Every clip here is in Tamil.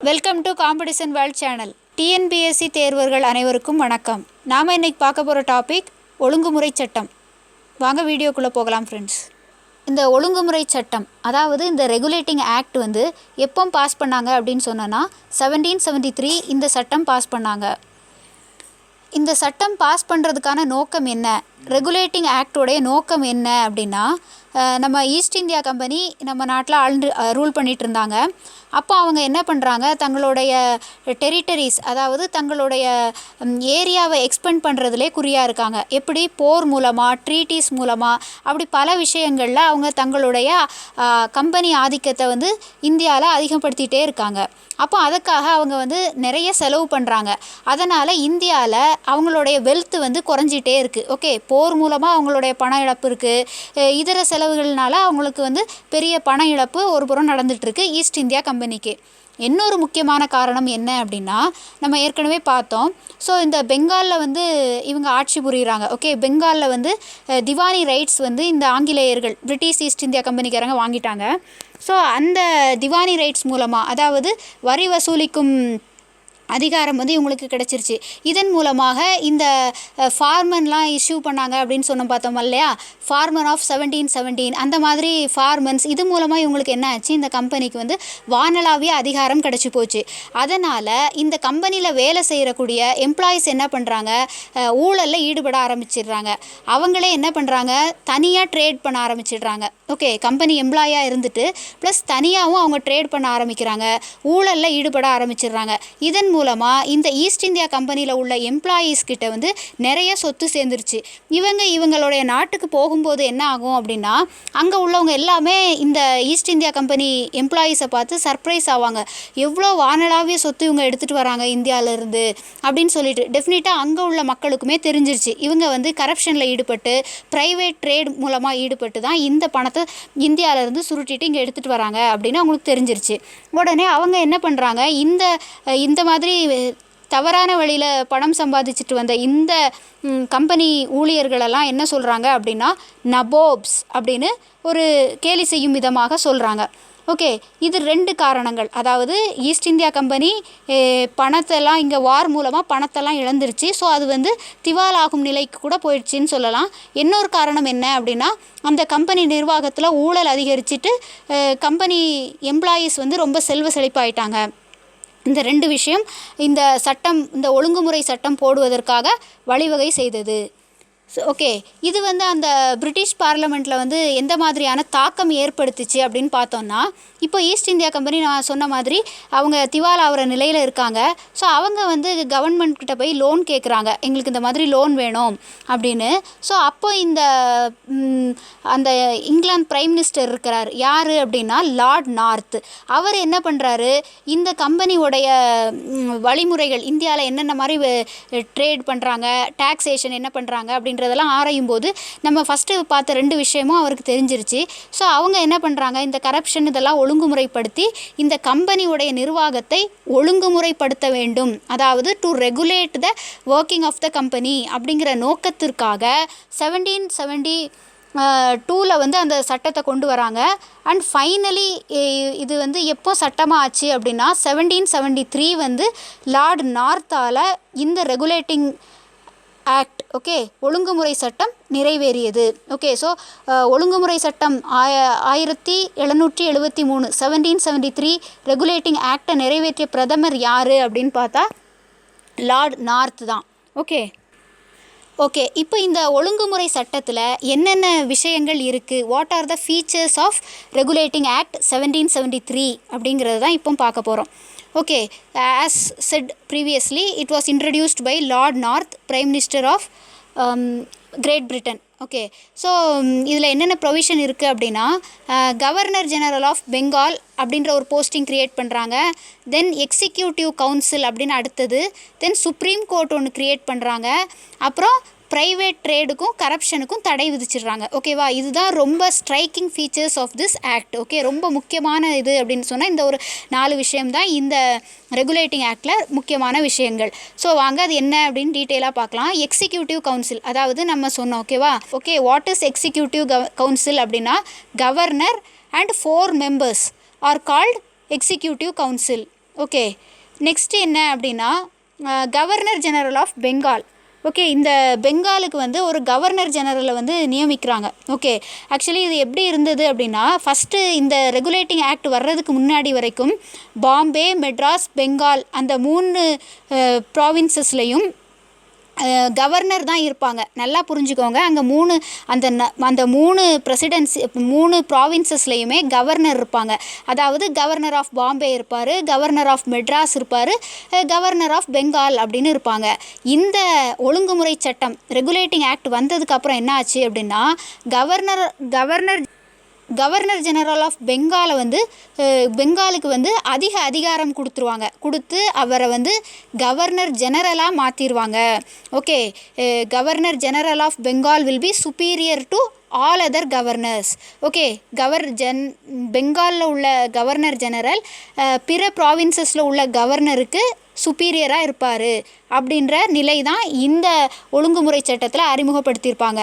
Welcome to competition world channel. TNPSC தேர்வர்கள் அனைவருக்கும் வணக்கம். நாம் இன்றைக்கி பார்க்க போகிற டாபிக் ஒழுங்குமுறை சட்டம். வாங்க வீடியோக்குள்ளே போகலாம் ஃப்ரெண்ட்ஸ். இந்த ஒழுங்குமுறை சட்டம், அதாவது இந்த ரெகுலேட்டிங் ஆக்ட் எப்போ பாஸ் பண்ணாங்க அப்படின்னு சொன்னோன்னா 1773 இந்த சட்டம் பாஸ் பண்ணாங்க. இந்த சட்டம் பாஸ் பண்ணுறதுக்கான நோக்கம் என்ன, ரெகுலேட்டிங் ஆக்டோடைய நோக்கம் என்ன அப்படின்னா, நம்ம ஈஸ்ட் இந்தியா கம்பெனி நம்ம நாட்டில் ரூல் பண்ணிகிட்டு இருந்தாங்க. அப்போ அவங்க என்ன பண்ணுறாங்க, தங்களுடைய டெரிட்டரிஸ், அதாவது தங்களுடைய ஏரியாவை எக்ஸ்பெண்ட் பண்ணுறதுலே குறியாக இருக்காங்க. எப்படி, போர் மூலமாக, ட்ரீட்டிஸ் மூலமாக, அப்படி பல விஷயங்களில் அவங்க தங்களுடைய கம்பெனி ஆதிக்கத்தை இந்தியாவில் அதிகப்படுத்திகிட்டே இருக்காங்க. அப்போ அதுக்காக அவங்க நிறைய செலவு பண்ணுறாங்க. அதனால் இந்தியாவில் அவங்களுடைய வெல்த்து குறைஞ்சிட்டே இருக்குது. ஓகே, போர் மூலமாக அவங்களுடைய பண இழப்பு இருக்குது, இதர செலவுகள்னால அவங்களுக்கு பெரிய பண இழப்பு ஒரு புறம் நடந்துகிட்ருக்கு ஈஸ்ட் இந்தியா கம்பெனிக்கு. இன்னொரு முக்கியமான காரணம் என்ன அப்படின்னா, நம்ம ஏற்கனவே பார்த்தோம். ஸோ இந்த பெங்காலில் இவங்க ஆட்சி புரிகிறாங்க. ஓகே, பெங்காலில் திவானி ரைட்ஸ் இந்த ஆங்கிலேயர்கள், பிரிட்டிஷ் ஈஸ்ட் இந்தியா கம்பெனிக்காரங்க வாங்கிட்டாங்க. ஸோ அந்த திவானி ரைட்ஸ் மூலமாக, அதாவது வரி வசூலிக்கும் அதிகாரம் இவங்களுக்கு கிடச்சிருச்சு. இதன் மூலமாக இந்த ஃபார்மன்லாம் இஷ்யூ பண்ணாங்க அப்படின்னு பார்த்தோம் இல்லையா, ஃபார்மன் ஆஃப் 1717 அந்த மாதிரி ஃபார்மன்ஸ், இது மூலமாக இவங்களுக்கு என்ன ஆச்சு, இந்த கம்பெனிக்கு வானளாவிய அதிகாரம் கிடச்சி போச்சு. அதனால் இந்த கம்பெனியில் வேலை செய்யக்கூடிய எம்ப்ளாயீஸ் என்ன பண்ணுறாங்க, ஊழலில் ஈடுபட ஆரம்பிச்சிடுறாங்க. அவங்களே என்ன பண்ணுறாங்க, தனியாக ட்ரேட் பண்ண ஆரம்பிச்சிடுறாங்க. ஓகே, கம்பெனி எம்ப்ளாயாக இருந்துட்டு ப்ளஸ் தனியாகவும் அவங்க ட்ரேட் பண்ண ஆரம்பிக்கிறாங்க, ஊழலில் ஈடுபட ஆரம்பிச்சிடுறாங்க. இதன் மூலமாக இந்த ஈஸ்ட் இந்தியா கம்பெனியில் உள்ள எம்ப்ளாயீஸ் கிட்ட நிறைய சொத்து சேர்ந்துருச்சு. இவங்களுடைய நாட்டுக்கு போகும்போது என்ன ஆகும் அப்படின்னா, அங்கே உள்ளவங்க எல்லாமே இந்த ஈஸ்ட் இந்தியா கம்பெனி எம்ப்ளாயீஸை பார்த்து சர்ப்ரைஸ் ஆவாங்க. எவ்வளோ வானளாவிய சொத்து இவங்க எடுத்துகிட்டு வராங்க இந்தியாவிலேருந்து அப்படின்னு சொல்லிட்டு. டெஃபினட்டாக அங்கே உள்ள மக்களுக்குமே தெரிஞ்சிருச்சு, இவங்க கரப்ஷனில் ஈடுபட்டு ப்ரைவேட் ட்ரேட் மூலமாக ஈடுபட்டு தான் இந்த பணத்தை இந்தியாவிலேருந்து சுருட்டிட்டு இங்கே எடுத்துகிட்டு வராங்க அப்படின்னு அவங்களுக்கு தெரிஞ்சிருச்சு. உடனே அவங்க என்ன பண்ணுறாங்க, இந்த மாதிரி தவறான வழியில் பணம் சம்பாதிச்சுட்டு வந்த இந்த கம்பெனி ஊழியர்களெல்லாம் என்ன சொல்கிறாங்க அப்படின்னா, நபோப்ஸ் அப்படின்னு ஒரு கேலி செய்யும் விதமாக சொல்கிறாங்க. ஓகே, இது 2 காரணங்கள். அதாவது ஈஸ்ட் இந்தியா கம்பெனி பணத்தெல்லாம் இங்கே வார் மூலமாக பணத்தெல்லாம் இழந்துருச்சு. ஸோ அது திவாலாகும் நிலைக்கு கூட போயிடுச்சின்னு சொல்லலாம். இன்னொரு காரணம் என்ன அப்படின்னா, அந்த கம்பெனி நிர்வாகத்தில் ஊழல் அதிகரிச்சுட்டு கம்பெனி எம்ப்ளாயீஸ் ரொம்ப செல்வ செழிப்பாயிட்டாங்க. இந்த 2 விஷயம் இந்த சட்டம், இந்த ஒழுங்குமுறை சட்டம் போடுவதற்காக வழிவகை செய்தது. ஓகே, இது அந்த பிரிட்டிஷ் பார்லமெண்ட்டில் எந்த மாதிரியான தாக்கம் ஏற்படுத்துச்சு அப்படின்னு பார்த்தோன்னா, இப்போ ஈஸ்ட் இந்தியா கம்பெனி நான் சொன்ன மாதிரி அவங்க திவால் ஆகிற நிலையில் இருக்காங்க. ஸோ அவங்க கவர்மெண்ட் கிட்ட போய் லோன் கேட்குறாங்க, எங்களுக்கு இந்த மாதிரி லோன் வேணும் அப்படின்னு. ஸோ அப்போ அந்த இங்கிலாந்து பிரைம் மினிஸ்டர் இருக்கிறார், யார் அப்படின்னா லார்ட் நார்த். அவர் என்ன பண்ணுறாரு, இந்த கம்பெனியோடைய வழிமுறைகள், இந்தியாவில் என்னென்ன மாதிரி ட்ரேட் பண்ணுறாங்க, டாக்ஸேஷன் என்ன பண்ணுறாங்க அப்படின்றதெல்லாம் ஆராயும் போது நம்ம ஃபஸ்ட்டு பார்த்த 2 விஷயமும் அவருக்கு தெரிஞ்சிருச்சு. ஸோ அவங்க என்ன பண்ணுறாங்க, இந்த கரப்ஷன் இதெல்லாம் ஒழுங்குமுறைப்படுத்தி இந்த கம்பெனியுடைய நிர்வாகத்தை ஒழுங்குமுறைப்படுத்த வேண்டும், அதாவது to regulate the working of the company அப்படிங்கிற நோக்கத்திற்காக 1772 அந்த சட்டத்தை கொண்டு வராங்க. அண்ட் ஃபைனலி இது எப்போ சட்டமாக ஆச்சு அப்படின்னா 1773 லார்ட் நார்த்தால் இந்த ரெகுலேட்டிங் ஆக்ட், ஓகே, ஒழுங்குமுறை சட்டம் நிறைவேறியது. ஓகே, ஸோ ஒழுங்குமுறை சட்டம் 1773 1773 ரெகுலேட்டிங் ஆக்டை நிறைவேற்றிய பிரதமர் யார் அப்படின்னு பார்த்தா லார்ட் நார்த் தான். ஓகே, இப்போ இந்த ஒழுங்குமுறை சட்டத்தில் என்னென்ன விஷயங்கள் இருக்குது, what are the features of regulating act 1773 அப்படிங்கிறது தான் இப்போ பார்க்க போகிறோம். Okay, as said previously, it was introduced by Lord North, Prime Minister of Great Britain. Okay, so இதில் என்னென்ன ப்ரொவிஷன் இருக்குது அப்படின்னா, கவர்னர் ஜெனரல் ஆஃப் பெங்கால் அப்படின்ற ஒரு போஸ்டிங் க்ரியேட் பண்ணுறாங்க. தென் எக்ஸிக்யூட்டிவ் கவுன்சில் அப்படின்னு அடுத்தது, தென் சுப்ரீம் கோர்ட் ஒன்று க்ரியேட் பண்ணுறாங்க. அப்புறம் ப்ரைவேட் ட்ரேடுக்கும் கரப்ஷனுக்கும் தடை விதிச்சிடுறாங்க. ஓகேவா, இதுதான் ரொம்ப striking features of this act. Okay, ரொம்ப முக்கியமான இது அப்படின்னு சொன்னால் இந்த ஒரு 4 விஷயம்தான் இந்த ரெகுலேட்டிங் ஆக்டில் முக்கியமான விஷயங்கள். ஸோ வாங்க அது என்ன அப்படின்னு டீட்டெயிலாக பார்க்கலாம். எக்ஸிக்யூட்டிவ் கவுன்சில், அதாவது நம்ம சொன்னோம். ஓகேவா, okay, what is executive council அப்படின்னா, governor and 4 members are called executive council. Okay, next என்ன அப்படின்னா governor general of Bengal. Okay, இந்த பெங்காலுக்கு வந்து ஒரு கவர்னர் ஜெனரலை வந்து நியமிக்கிறாங்க. ஓகே, ஆக்சுவலி இது எப்படி இருந்தது அப்படின்னா, ஃபஸ்ட்டு இந்த ரெகுலேட்டிங் ஆக்ட் வர்றதுக்கு முன்னாடி வரைக்கும் பாம்பே, மெட்ராஸ், பெங்கால் அந்த 3 ப்ராவின்சஸ்லையும் கவர்னர் தான் இருப்பாங்க. நல்லா புரிஞ்சுக்கோங்க, அங்கே அந்த 3 பிரசிடென்சி 3 ப்ராவின்சஸ்லேயுமே கவர்னர் இருப்பாங்க. அதாவது கவர்னர் ஆஃப் பாம்பே இருப்பார், கவர்னர் ஆஃப் மெட்ராஸ் இருப்பார், கவர்னர் ஆஃப் பெங்கால் அப்படின்னு இருப்பாங்க. இந்த ஒழுங்குமுறை சட்டம் ரெகுலேட்டிங் ஆக்ட் வந்ததுக்கப்புறம் என்ன ஆச்சு அப்படின்னா, கவர்னர் ஜெனரல் ஆஃப் பெங்காலை வந்து பெங்காலுக்கு வந்து அதிகாரம் கொடுத்து அவரை வந்து கவர்னர் ஜெனரலாக மாற்றிடுவாங்க. Okay, governor general of Bengal will be superior to all other governors. Okay, பெங்காலில் உள்ள கவர்னர் ஜெனரல் பிற ப்ராவின்சஸில் உள்ள கவர்னருக்கு சுப்பீரியராக இருப்பார் அப்படின்ற நிலை தான் இந்த ஒழுங்குமுறை சட்டத்தில் அறிமுகப்படுத்தியிருப்பாங்க.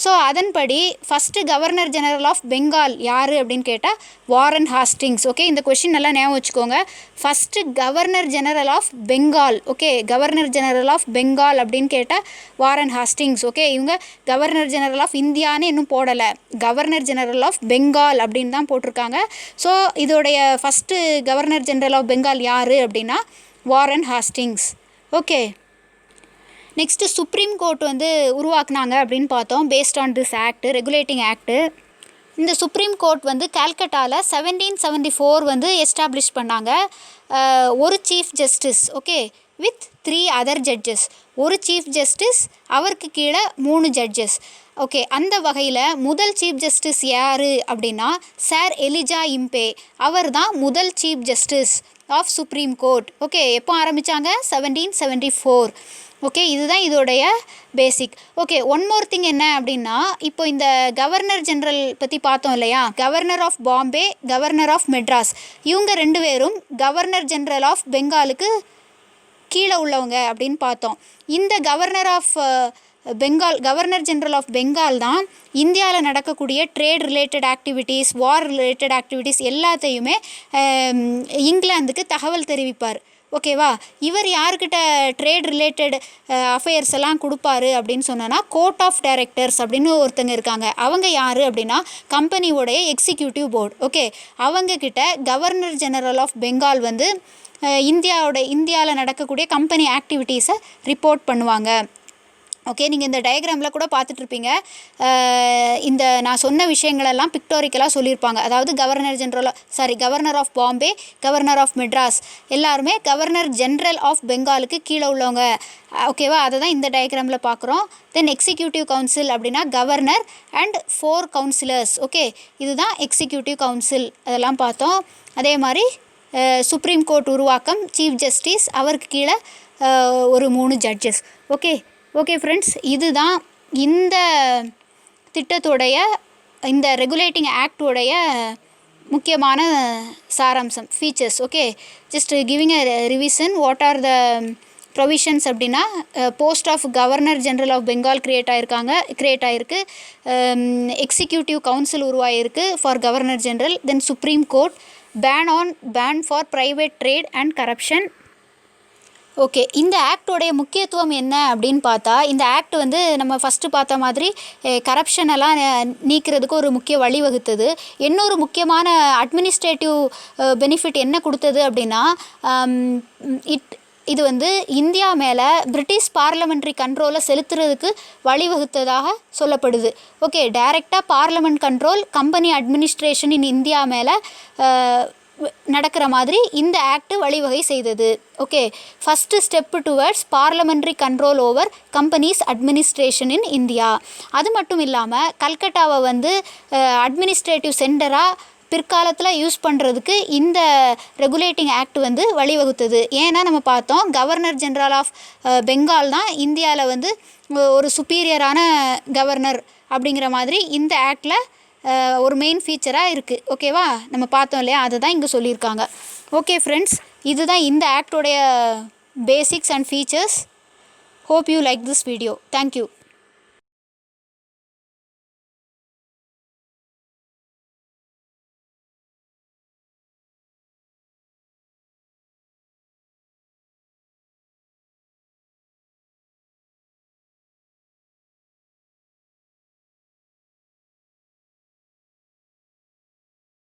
ஸோ அதன்படி first governor general of Bengal யார் அப்படின்னு கேட்டால் வாரன் ஹாஸ்டிங்ஸ். ஓகே, இந்த கொஷின் நல்லா ஞாபகம் வச்சுக்கோங்க. First governor general of Bengal. Okay, governor general of Bengal அப்படின்னு கேட்டால் வாரன் ஹாஸ்டிங்ஸ். ஓகே, இவங்க கவர்னர் ஜெனரல் ஆஃப் இந்தியான்னு இன்னும் போடலை, கவர்னர் ஜெனரல் ஆஃப் பெங்கால் அப்படின்னு தான் போட்டிருக்காங்க. ஸோ இதோடைய first governor general of Bengal யார் அப்படின்னா Warren Hastings. Okay, next supreme court வந்து உருவாக்குனாங்க அப்படின்னு பார்த்தோம். Based on this act, regulating act. இந்த சுப்ரீம் கோர்ட் வந்து கால்கட்டாவில் 1774 வந்து எஸ்டாப்ளிஷ் பண்ணாங்க. ஒரு chief justice, okay, with 3 other judges. ஒரு சீஃப் ஜஸ்டிஸ், அவருக்கு கீழே 3 ஜட்ஜஸ். ஓகே, அந்த வகையில் முதல் சீஃப் ஜஸ்டிஸ் யார் அப்படின்னா சார் எலிஜா இம்பே. அவர் தான் முதல் chief justice of supreme court. Okay, எப்போ ஆரம்பித்தாங்க? 1774. ஓகே, இதுதான் இதோடைய basic. Okay, one more thing என்ன அப்படின்னா, இப்போ இந்த கவர்னர் ஜெனரல் பற்றி பார்த்தோம் இல்லையா, governor of Bombay, governor of Madras, இவங்க 2 பேரும் கவர்னர் ஜெனரல் ஆஃப் பெங்காலுக்கு கீழே உள்ளவங்க அப்படின்னு பார்த்தோம். இந்த கவர்னர் ஜெனரல் ஆஃப் பெங்கால் தான் இந்தியாவில் நடக்கக்கூடிய ட்ரேட் ரிலேட்டட் ஆக்டிவிட்டீஸ், வார் ரிலேட்டட் ஆக்டிவிட்டீஸ் எல்லாத்தையுமே இங்கிலாந்துக்கு தகவல் தெரிவிப்பார். ஓகேவா, இவர் யார்கிட்ட ட்ரேட் ரிலேட்டட் அஃபேர்ஸ் எல்லாம் கொடுப்பாரு அப்படின்னு சொன்னோன்னா கோர்ட் ஆஃப் டைரக்டர்ஸ் அப்படின்னு ஒருத்தங்க இருக்காங்க. அவங்க யார் அப்படின்னா கம்பெனியோடைய எக்ஸிக்யூட்டிவ் போர்டு. ஓகே, அவங்கக்கிட்ட கவர்னர் ஜெனரல் ஆஃப் பெங்கால் வந்து இந்தியாவில் நடக்கக்கூடிய கம்பெனி ஆக்டிவிட்டீஸை ரிப்போர்ட் பண்ணுவாங்க. ஓகே, நீங்கள் இந்த டயக்ராமில் கூட பார்த்துட்ருப்பீங்க. இந்த நான் சொன்ன விஷயங்களெல்லாம் பிக்டோரிக்கலாக சொல்லியிருப்பாங்க. அதாவது governor of Bombay, governor of Madras எல்லாருமே கவர்னர் ஜென்ரல் ஆஃப் பெங்காலுக்கு கீழே உள்ளவங்க. ஓகேவா, அதை தான் இந்த டயக்ராமில் பார்க்குறோம். தென் எக்ஸிக்யூட்டிவ் கவுன்சில் அப்படின்னா கவர்னர் அண்ட் 4 கவுன்சிலர்ஸ். ஓகே, இதுதான் எக்ஸிக்யூட்டிவ் கவுன்சில், அதெல்லாம் பார்த்தோம். அதே மாதிரி சுப்ரீம் கோர்ட் உருவாக்கம், சீஃப் ஜஸ்டிஸ், அவருக்கு கீழே ஒரு 3 ஜட்ஜஸ். ஓகே ஃப்ரெண்ட்ஸ், இதுதான் இந்த திட்டத்துடைய, இந்த ரெகுலேட்டிங் ஆக்டுடைய முக்கியமான சாராம்சம், features. Okay, just giving a revision. What are the provisions அப்படின்னா, post of governor general of Bengal create ஆகிருக்கு, எக்ஸிக்யூட்டிவ் கவுன்சில் உருவாகிருக்கு for governor general, then supreme court, ban for private trade and corruption. Okay, இந்த ஆக்டோடைய முக்கியத்துவம் என்ன அப்படின்னு பார்த்தா, இந்த ஆக்ட் வந்து நம்ம ஃபஸ்ட்டு பார்த்த மாதிரி கரப்ஷன் எல்லாம் நீக்கிறதுக்கு ஒரு முக்கிய வழிவகுத்தது. இன்னொரு முக்கியமான அட்மினிஸ்ட்ரேட்டிவ் பெனிஃபிட் என்ன கொடுத்தது அப்படின்னா, இது வந்து இந்தியா மேலே பிரிட்டிஷ் பார்லமெண்ட்ரி கண்ட்ரோலை செலுத்துறதுக்கு வழிவகுத்ததாக சொல்லப்படுது. ஓகே, டைரெக்டாக parliament control company administration in India மேலே நடக்கிற மாதிரி இந்த ஆக்ட் வழிவகை செய்தது. Okay, first step towards parliamentary control over companies administration in India. அது மட்டும் இல்லாமல் கல்கட்டாவை வந்து அட்மினிஸ்ட்ரேட்டிவ் சென்டராக பிற்காலத்தில் யூஸ் பண்ணுறதுக்கு இந்த ரெகுலேட்டிங் ஆக்ட் வந்து வழிவகுத்தது. ஏன்னா நம்ம பார்த்தோம், கவர்னர் ஜெனரல் ஆஃப் பெங்கால் தான் இந்தியாவில் வந்து ஒரு சுப்பீரியரான கவர்னர் அப்படிங்கிற மாதிரி இந்த ஆக்டில் ஒரு மெயின் ஃபீச்சராக இருக்குது. ஓகேவா, நம்ம பார்த்தோம் இல்லையா, அதை தான் இங்கே சொல்லியிருக்காங்க. ஓகே ஃப்ரெண்ட்ஸ், இதுதான் இந்த ஆக்டோடைய basics and features. Hope you like this video. Thank you.